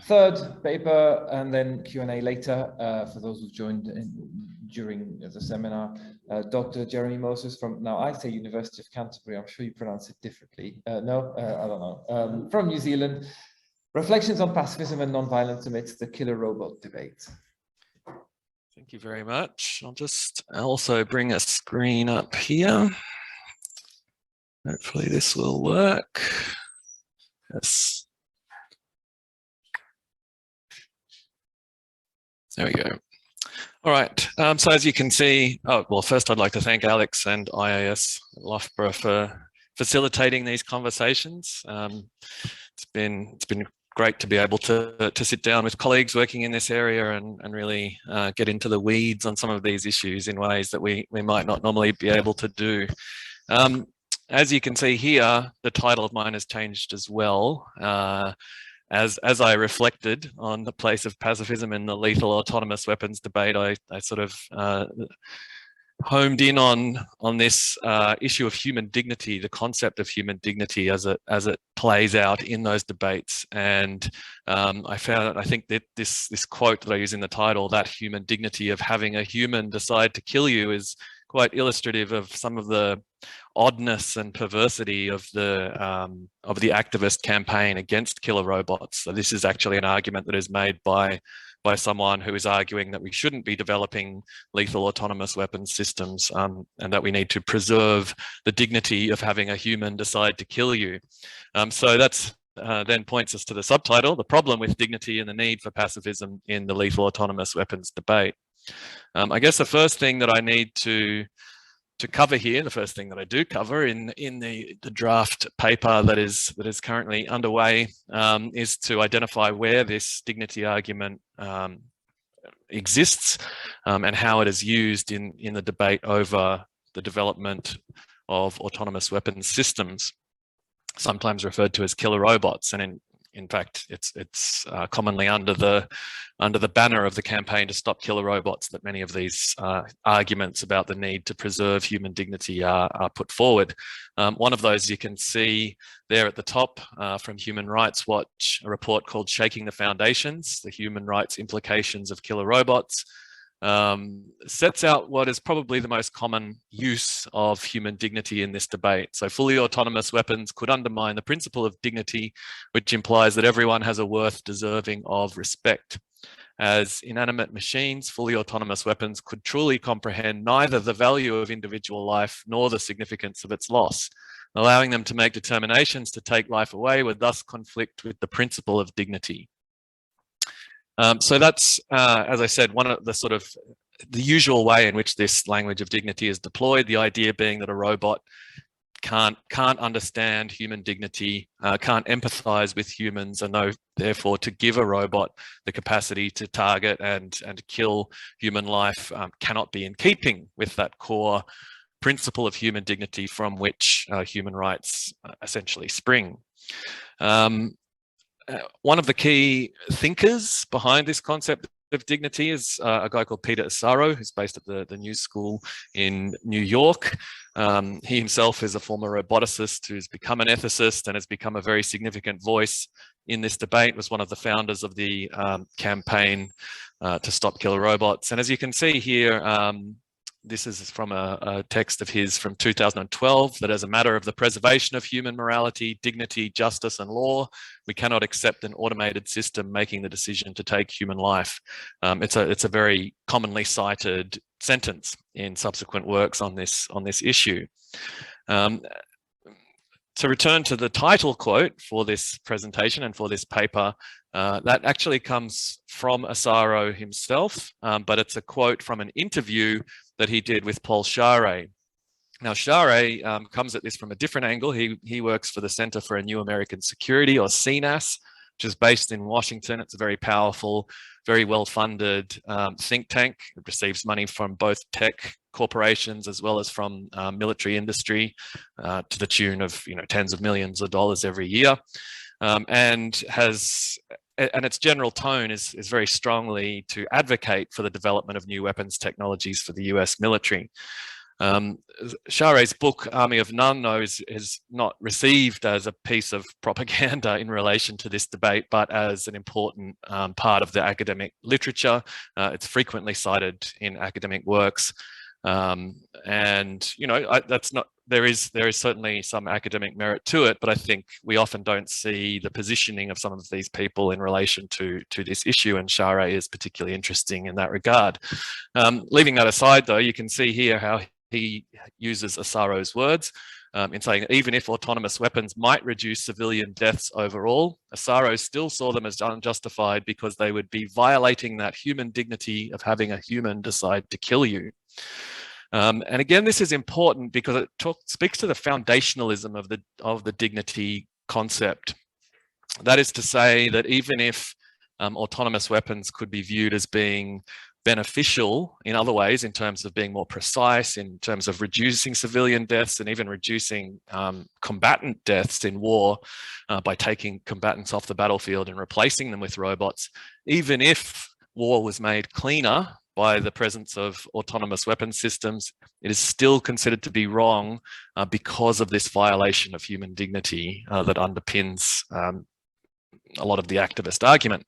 third paper, and then Q&A later for those who've joined during the seminar. Dr. Jeremy Moses from, now I say University of Canterbury, I'm sure you pronounce it differently. No, I don't know. From New Zealand, Reflections on Pacifism and Nonviolence amidst the killer robot debate. Thank you very much. I'll just also bring a screen up here. Hopefully this will work. Yes. There we go. All right. So as you can see, well, first I'd like to thank Alex and IAS Loughborough for facilitating these conversations. It's been great to be able to sit down with colleagues working in this area and really get into the weeds on some of these issues in ways that we might not normally be able to do. As you can see here, the title of mine has changed as well. As I reflected on the place of pacifism in the lethal autonomous weapons debate, I sort of homed in on this issue of human dignity, the concept of human dignity as it plays out in those debates. And I found, I think that this quote that I use in the title, that human dignity of having a human decide to kill you, is quite illustrative of some of the oddness and perversity of the activist campaign against killer robots. So this is actually an argument that is made by someone who is arguing that we shouldn't be developing lethal autonomous weapons systems and that we need to preserve the dignity of having a human decide to kill you. So that's then points us to the subtitle, The Problem with Dignity and the Need for Pacifism in the Lethal Autonomous Weapons Debate. I guess the first thing that I need to cover here, the first thing that I do cover in the draft paper that is currently underway, is to identify where this dignity argument exists and how it is used in the debate over the development of autonomous weapons systems, sometimes referred to as killer robots. And in fact, it's commonly under the banner of the campaign to stop killer robots that many of these arguments about the need to preserve human dignity are put forward. One of those you can see there at the top from Human Rights Watch, a report called Shaking the Foundations, the Human Rights Implications of Killer Robots, sets out what is probably the most common use of human dignity in this debate. So fully autonomous weapons could undermine the principle of dignity, which implies that everyone has a worth deserving of respect. As inanimate machines, fully autonomous weapons could truly comprehend neither the value of individual life nor the significance of its loss. Allowing them to make determinations to take life away would thus conflict with the principle of dignity. So that's, as I said, one of the sort of the usual way in which this language of dignity is deployed, the idea being that a robot can't understand human dignity, can't empathize with humans, and therefore to give a robot the capacity to target and kill human life cannot be in keeping with that core principle of human dignity from which human rights essentially spring. One of the key thinkers behind this concept of dignity is a guy called Peter Asaro, who's based at the New School in New York. He himself is a former roboticist who's become an ethicist and has become a very significant voice in this debate, was one of the founders of the campaign to stop killer robots. And as you can see here, this is from a text of his from 2012, that as a matter of the preservation of human morality, dignity, justice, and law, we cannot accept an automated system making the decision to take human life. It's a very commonly cited sentence in subsequent works on this issue. To return to the title quote for this presentation and for this paper, that actually comes from Asaro himself, but it's a quote from an interview that he did with Paul Scharre. Now, Scharre comes at this from a different angle. He works for the Center for a New American Security, or CNAS, which is based in Washington. It's a very powerful, very well-funded think tank. It receives money from both tech corporations as well as from military industry to the tune of tens of millions of dollars every year, and its general tone is very strongly to advocate for the development of new weapons technologies for the US military. Charé's book, Army of None, though, is not received as a piece of propaganda in relation to this debate, but as an important part of the academic literature. It's frequently cited in academic works. And, you know, that's not, there is certainly some academic merit to it, but I think we often don't see the positioning of some of these people in relation to this issue, and Charé is particularly interesting in that regard. Leaving that aside, though, you can see here how he uses Assaro's words in saying even if autonomous weapons might reduce civilian deaths overall, Assaro still saw them as unjustified because they would be violating that human dignity of having a human decide to kill you. And again, this is important because it speaks to the foundationalism of the dignity concept. That is to say that even if autonomous weapons could be viewed as being beneficial in other ways, in terms of being more precise, in terms of reducing civilian deaths and even reducing combatant deaths in war by taking combatants off the battlefield and replacing them with robots, even if war was made cleaner by the presence of autonomous weapon systems, it is still considered to be wrong because of this violation of human dignity that underpins a lot of the activist argument.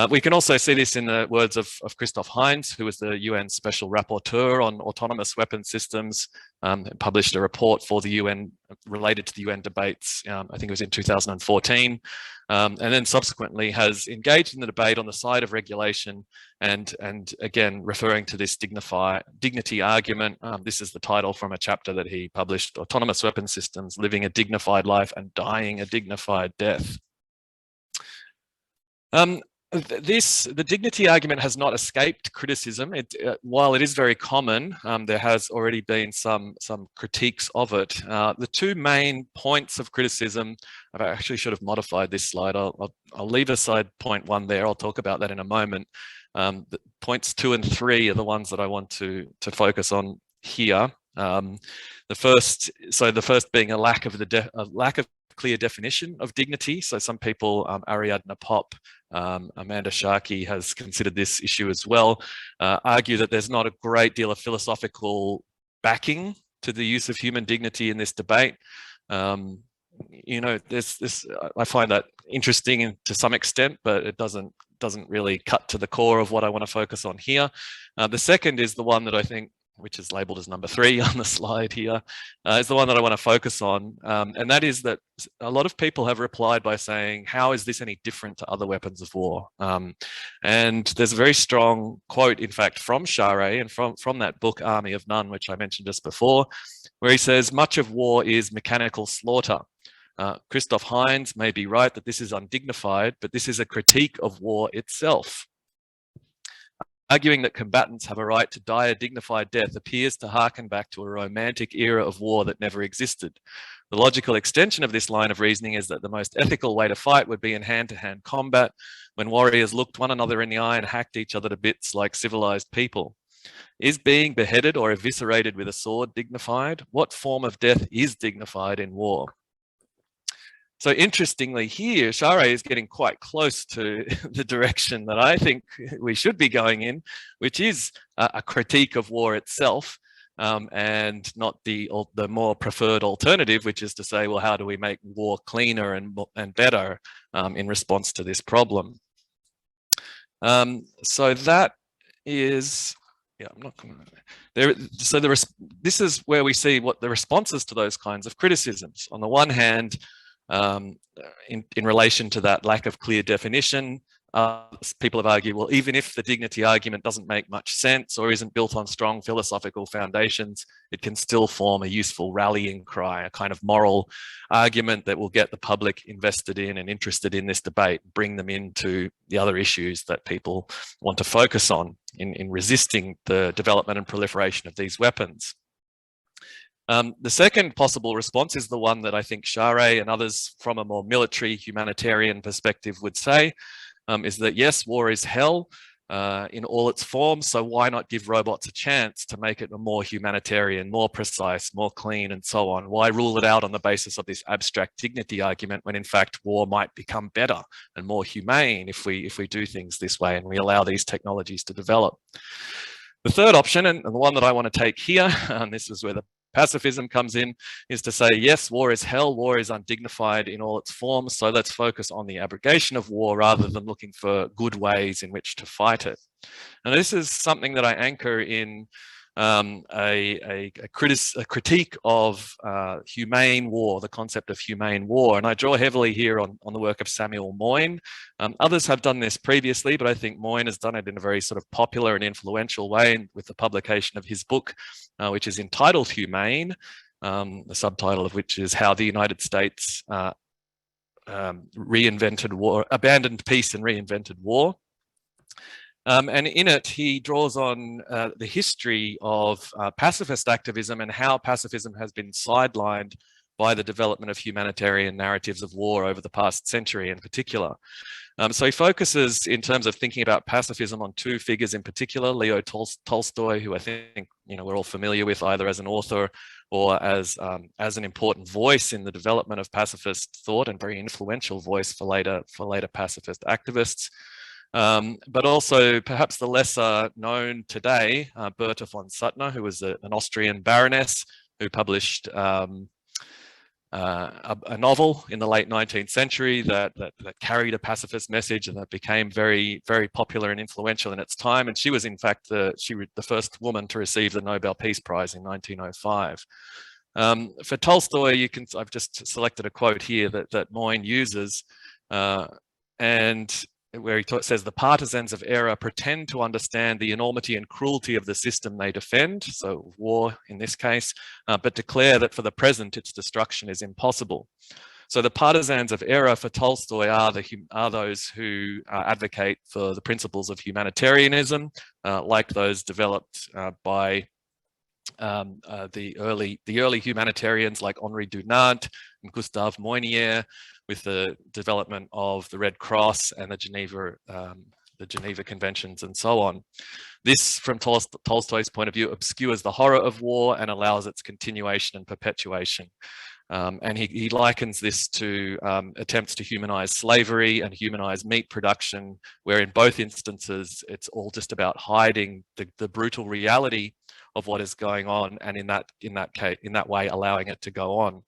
We can also see this in the words of Christoph Heinz, who was the UN Special Rapporteur on Autonomous Weapon Systems, published a report for the UN related to the UN debates, I think it was in 2014, and then subsequently has engaged in the debate on the side of regulation and again, referring to this dignity argument. This is the title from a chapter that he published, Autonomous Weapon Systems, Living a Dignified Life and Dying a Dignified Death. The dignity argument has not escaped criticism. While it is very common, there has already been some critiques of it. The two main points of criticism, I actually should have modified this slide. I'll leave aside point 1 there. I'll talk about that in a moment. The points 2 and 3 are the ones that I want to focus on here. The first being a lack of clear definition of dignity. So some people, Ariadna Pop, Amanda Sharkey has considered this issue as well, argue that there's not a great deal of philosophical backing to the use of human dignity in this debate. You know, I find that interesting to some extent, but it doesn't really cut to the core of what I want to focus on here. The second is the one that I think, which is labeled as number 3 on the slide here, is the one that I want to focus on. And that is that a lot of people have replied by saying, how is this any different to other weapons of war? And there's a very strong quote, in fact, from Charé and from that book, Army of None, which I mentioned just before, where he says, much of war is mechanical slaughter. Christoph Heinz may be right that this is undignified, but this is a critique of war itself. Arguing that combatants have a right to die a dignified death appears to harken back to a romantic era of war that never existed. The logical extension of this line of reasoning is that the most ethical way to fight would be in hand-to-hand combat, when warriors looked one another in the eye and hacked each other to bits like civilized people. Is being beheaded or eviscerated with a sword dignified? What form of death is dignified in war? So interestingly here, Charé is getting quite close to the direction that I think we should be going in, which is a critique of war itself, and not the more preferred alternative, which is to say, well, how do we make war cleaner and better in response to this problem? So that is, yeah, I'm not going there. So this is where we see what the responses to those kinds of criticisms. On the one hand, in relation to that lack of clear definition, people have argued, well, even if the dignity argument doesn't make much sense or isn't built on strong philosophical foundations, it can still form a useful rallying cry, a kind of moral argument that will get the public invested in and interested in this debate, bring them into the other issues that people want to focus on in resisting the development and proliferation of these weapons. The second possible response is the one that I think Charé and others from a more military humanitarian perspective would say, is that yes, war is hell in all its forms, so why not give robots a chance to make it a more humanitarian, more precise, more clean, and so on? Why rule it out on the basis of this abstract dignity argument when in fact war might become better and more humane if we do things this way and we allow these technologies to develop? The third option, and the one that I want to take here, and this is where the pacifism comes in, is to say, yes, war is hell, war is undignified in all its forms, so let's focus on the abrogation of war rather than looking for good ways in which to fight it. And this is something that I anchor in a critique of humane war, the concept of humane war. And I draw heavily here on the work of Samuel Moyne. Others have done this previously, but I think Moyne has done it in a very sort of popular and influential way with the publication of his book, which is entitled Humane, the subtitle of which is How the United States Reinvented War, Abandoned Peace and Reinvented War. And in it, he draws on the history of pacifist activism and how pacifism has been sidelined by the development of humanitarian narratives of war over the past century in particular. So he focuses in terms of thinking about pacifism on two figures in particular, Leo Tolstoy, who I think we're all familiar with either as an author or as an important voice in the development of pacifist thought and very influential voice for later pacifist activists. But also perhaps the lesser known today, Berta von Suttner, who was an Austrian baroness who published a novel in the late 19th century that carried a pacifist message and that became very, very popular and influential in its time. And she was in fact the first woman to receive the Nobel Peace Prize in 1905. For Tolstoy, I've just selected a quote here that Moyne uses, and where he says, the partisans of error pretend to understand the enormity and cruelty of the system they defend, so war in this case, but declare that for the present its destruction is impossible. So the partisans of error for Tolstoy are those who advocate for the principles of humanitarianism, like those developed by the early humanitarians like Henri Dunant and Gustave Moynier, with the development of the Red Cross and the Geneva Conventions and so on. This, from Tolstoy's point of view, obscures the horror of war and allows its continuation and perpetuation. And he likens this to attempts to humanize slavery and humanize meat production, where in both instances, it's all just about hiding the brutal reality of what is going on, and in that way allowing it to go on.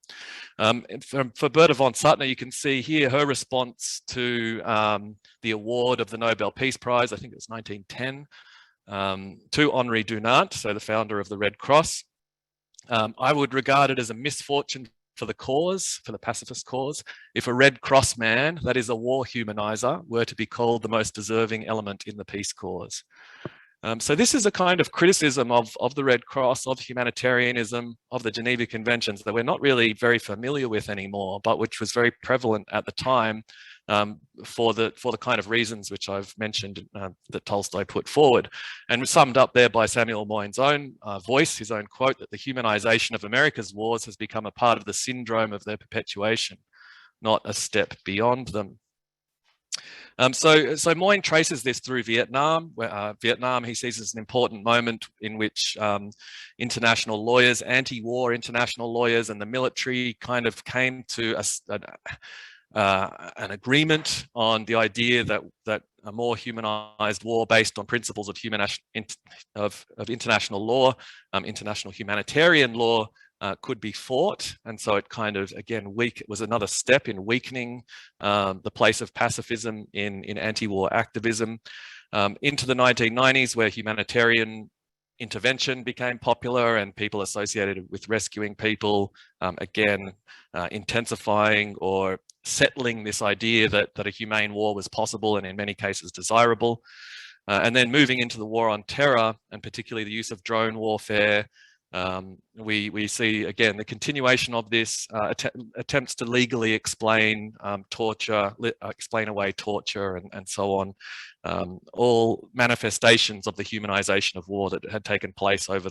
For Berta von Suttner, you can see here her response to the award of the Nobel Peace Prize, I think it was 1910, to Henri Dunant, so the founder of the Red Cross. I would regard it as a misfortune for the cause, for the pacifist cause, if a Red Cross man, that is a war humanizer, were to be called the most deserving element in the peace cause. So this is a kind of criticism of the Red Cross, of humanitarianism, of the Geneva Conventions that we're not really very familiar with anymore, but which was very prevalent at the time for the kind of reasons which I've mentioned that Tolstoy put forward, and summed up there by Samuel Moyne's own voice, his own quote, that the humanization of America's wars has become a part of the syndrome of their perpetuation, not a step beyond them. So Moyne traces this through Vietnam, where Vietnam he sees as an important moment in which international lawyers, anti-war international lawyers, and the military kind of came to an agreement on the idea that a more humanized war based on principles of international law, international humanitarian law, could be fought. And so it kind of, again, was another step in weakening the place of pacifism in anti-war activism. Into the 1990s, where humanitarian intervention became popular and people associated with rescuing people, again, intensifying or settling this idea that a humane war was possible and in many cases desirable. And then moving into the war on terror, and particularly the use of drone warfare, we see again the continuation of this attempts to legally explain torture, explain away torture, and so on. All manifestations of the humanization of war that had taken place over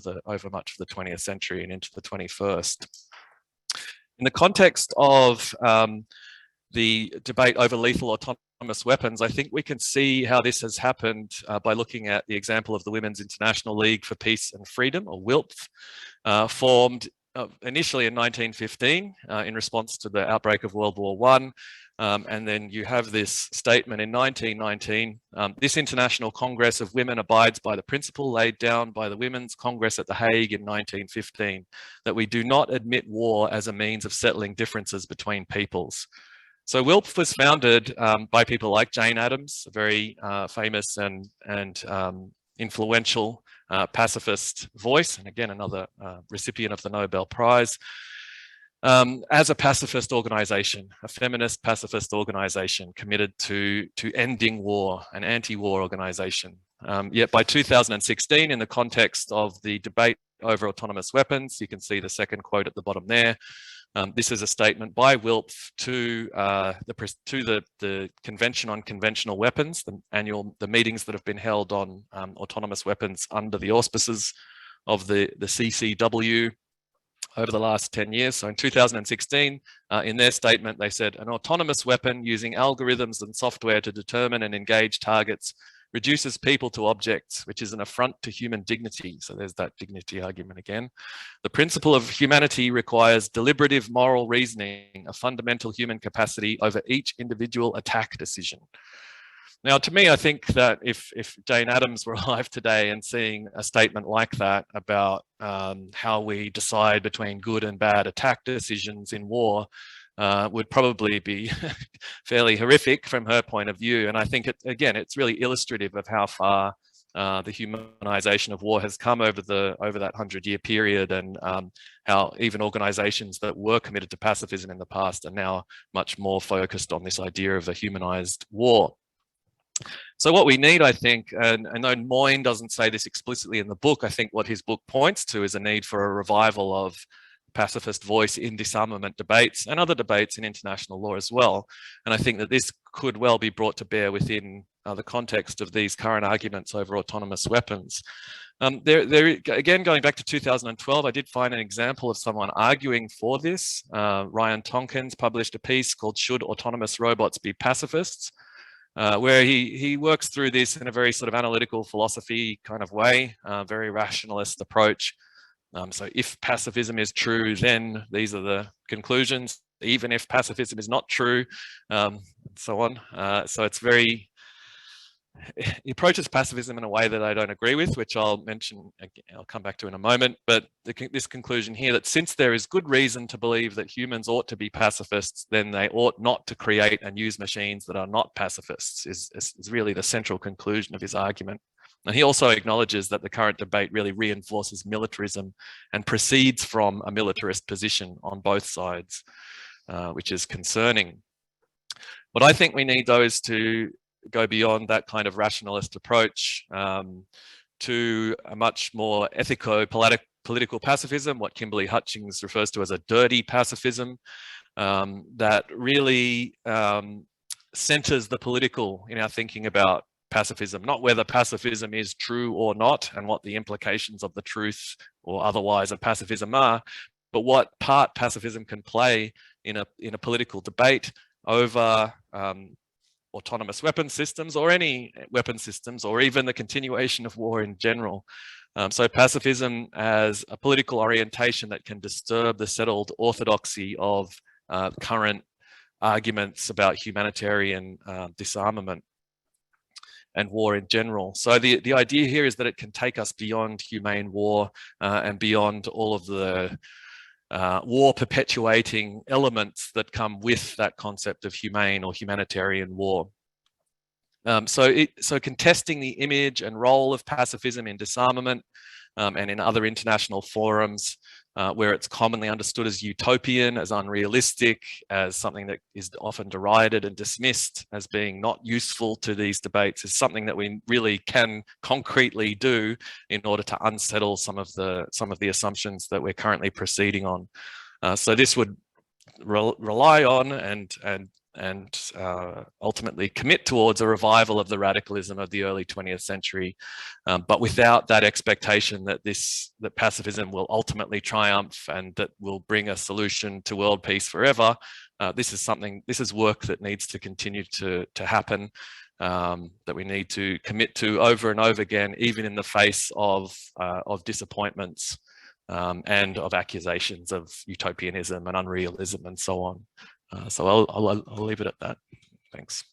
much of the 20th century and into the 21st. In the context of the debate over lethal autonomous weapons, I think we can see how this has happened by looking at the example of the Women's International League for Peace and Freedom, or WILPF, formed initially in 1915 in response to the outbreak of World War I, And then you have this statement in 1919, this International Congress of Women abides by the principle laid down by the Women's Congress at The Hague in 1915, that we do not admit war as a means of settling differences between peoples. So WILP was founded by people like Jane Addams, a very famous and influential pacifist voice, and again, another recipient of the Nobel Prize, as a pacifist organization, a feminist pacifist organization committed to ending war, an anti-war organization. Yet by 2016, in the context of the debate over autonomous weapons, you can see the second quote at the bottom there. This is a statement by WILP to the Convention on Conventional Weapons, the meetings that have been held on autonomous weapons under the auspices of the CCW over the last 10 years. So in 2016, in their statement, they said, an autonomous weapon using algorithms and software to determine and engage targets reduces people to objects, which is an affront to human dignity. So there's that dignity argument again. The principle of humanity requires deliberative moral reasoning, a fundamental human capacity over each individual attack decision. Now, to me, I think that if Jane Addams were alive today and seeing a statement like that about how we decide between good and bad attack decisions in war, would probably be fairly horrific from her point of view. And I think, again, it's really illustrative of how far the humanization of war has come over that 100-year period, and how even organizations that were committed to pacifism in the past are now much more focused on this idea of a humanized war. So what we need, I think, and though Moyne doesn't say this explicitly in the book, I think what his book points to is a need for a revival of pacifist voice in disarmament debates and other debates in international law as well. And I think that this could well be brought to bear within the context of these current arguments over autonomous weapons. Again, going back to 2012, I did find an example of someone arguing for this. Ryan Tonkins published a piece called "Should Autonomous Robots Be Pacifists?" Where he works through this in a very sort of analytical philosophy kind of way, very rationalist approach. So if pacifism is true, then these are the conclusions. Even if pacifism is not true, and so on. So it's very, he approaches pacifism in a way that I don't agree with, which I'll mention, I'll come back to in a moment. But this conclusion here, that since there is good reason to believe that humans ought to be pacifists, then they ought not to create and use machines that are not pacifists, is really the central conclusion of his argument. And he also acknowledges that the current debate really reinforces militarism and proceeds from a militarist position on both sides, which is concerning. But I think we need those to go beyond that kind of rationalist approach to a much more ethico-political pacifism, what Kimberly Hutchings refers to as a dirty pacifism, that really centers the political in our thinking about pacifism, not whether pacifism is true or not and what the implications of the truth or otherwise of pacifism are, but what part pacifism can play in a political debate over autonomous weapon systems, or any weapon systems, or even the continuation of war in general. So pacifism as a political orientation that can disturb the settled orthodoxy of current arguments about humanitarian disarmament and war in general. So the idea here is that it can take us beyond humane war and beyond all of the war perpetuating elements that come with that concept of humane or humanitarian war. So contesting the image and role of pacifism in disarmament and in other international forums where it's commonly understood as utopian, as unrealistic, as something that is often derided and dismissed as being not useful to these debates, is something that we really can concretely do in order to unsettle some of the assumptions that we're currently proceeding on. So this would rely on and ultimately commit towards a revival of the radicalism of the early 20th century, but without that expectation that that pacifism will ultimately triumph and that will bring a solution to world peace forever. This is work that needs to continue to happen, that we need to commit to over and over again, even in the face of disappointments and of accusations of utopianism and unrealism and so on. So I'll leave it at that. Thanks.